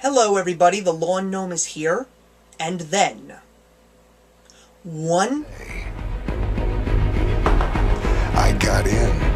Hello everybody, the Lawn Gnome is here, and then... I got in.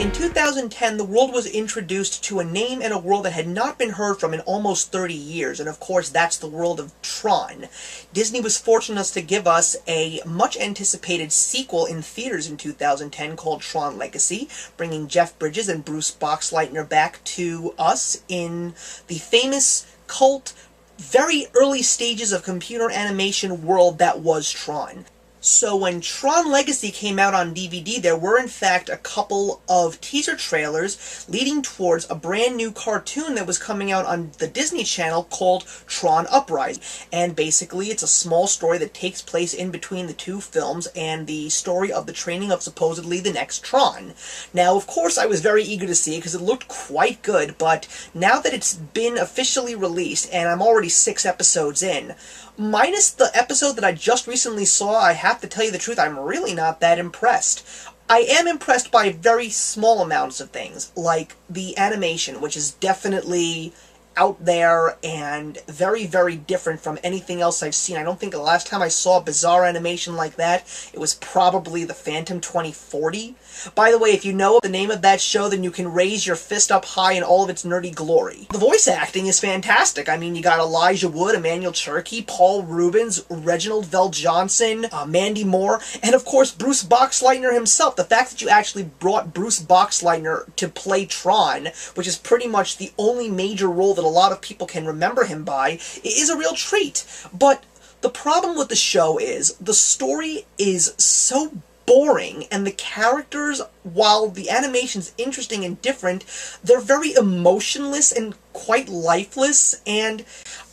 In 2010, the world was introduced to a name and a world that had not been heard from in almost 30 years, and of course that's the world of Tron. Disney was fortunate enough to give us a much-anticipated sequel in theaters in 2010 called Tron Legacy, bringing Jeff Bridges and Bruce Boxleitner back to us in the famous cult, very early stages of computer animation world that was Tron. So when Tron Legacy came out on DVD, there were in fact a couple of teaser trailers leading towards a brand new cartoon that was coming out on the Disney Channel called Tron Uprising. And basically it's a small story that takes place in between the two films and the story of the training of supposedly the next Tron. Now, of course, I was very eager to see it because it looked quite good, but now that it's been officially released, and I'm already 6 episodes in, minus the episode that I just recently saw, I have to tell you the truth, I'm really not that impressed. I am impressed by very small amounts of things, like the animation, which is definitely out there and very, very different from anything else I've seen. I don't think the last time I saw bizarre animation like that, it was probably the Phantom 2040. By the way, if you know the name of that show, then you can raise your fist up high in all of its nerdy glory. The voice acting is fantastic. I mean, you got Elijah Wood, Emmanuel Cherokee, Paul Rubens, Reginald Vell Johnson, Mandy Moore, and of course Bruce Boxleitner himself. The fact that you actually brought Bruce Boxleitner to play Tron, which is pretty much the only major role that a lot of people can remember him by, is a real treat. But the problem with the show is the story is so boring, and the characters, while the animation's interesting and different, they're very emotionless and quite lifeless, and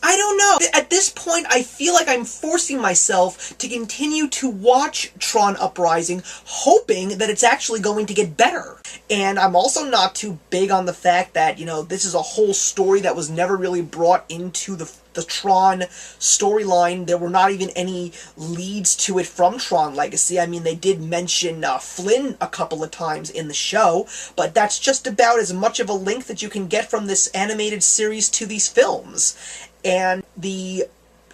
I don't know. At this point, I feel like I'm forcing myself to continue to watch Tron Uprising, hoping that it's actually going to get better. And I'm also not too big on the fact that, you know, this is a whole story that was never really brought into the Tron storyline. There were not even any leads to it from Tron Legacy. I mean, they did mention Flynn a couple of times in the show, but that's just about as much of a link that you can get from this animated series to these films. And the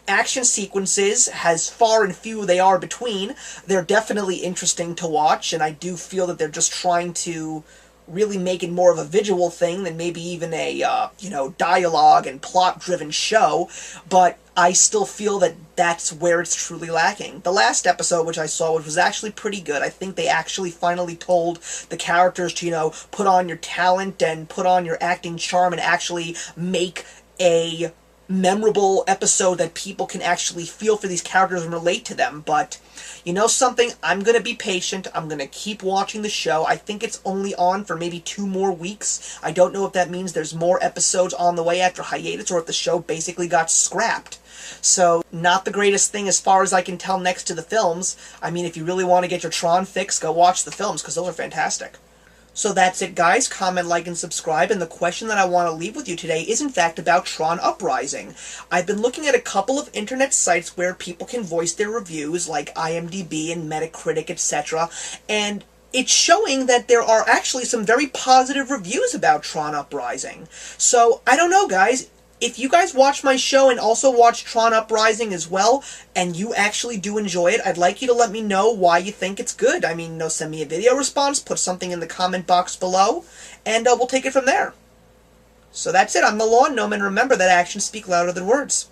action sequences, as far and few they are between, they're definitely interesting to watch, and I do feel that they're just trying to really make it more of a visual thing than maybe even a, you know, dialogue and plot-driven show, but I still feel that that's where it's truly lacking. The last episode, which I saw, which was actually pretty good, I think they actually finally told the characters to, you know, put on your talent and put on your acting charm and actually make a memorable episode that people can actually feel for these characters and relate to them. But you know something, I'm going to be patient. I'm going to keep watching the show. I think it's only on for maybe 2 more weeks. I don't know if that means there's more episodes on the way after hiatus or if the show basically got scrapped. So, not the greatest thing as far as I can tell next to the films. I mean, if you really want to get your Tron fix, go watch the films, because those are fantastic. So that's it, guys. Comment, like, and subscribe, and the question that I want to leave with you today is in fact about Tron Uprising. I've been looking at a couple of internet sites where people can voice their reviews, like IMDb and Metacritic, etc., and it's showing that there are actually some very positive reviews about Tron Uprising. So, I don't know, guys. If you guys watch my show and also watch Tron Uprising as well, and you actually do enjoy it, I'd like you to let me know why you think it's good. I mean, send me a video response, put something in the comment box below, and we'll take it from there. So that's it. I'm the Lawn Gnome, and remember that actions speak louder than words.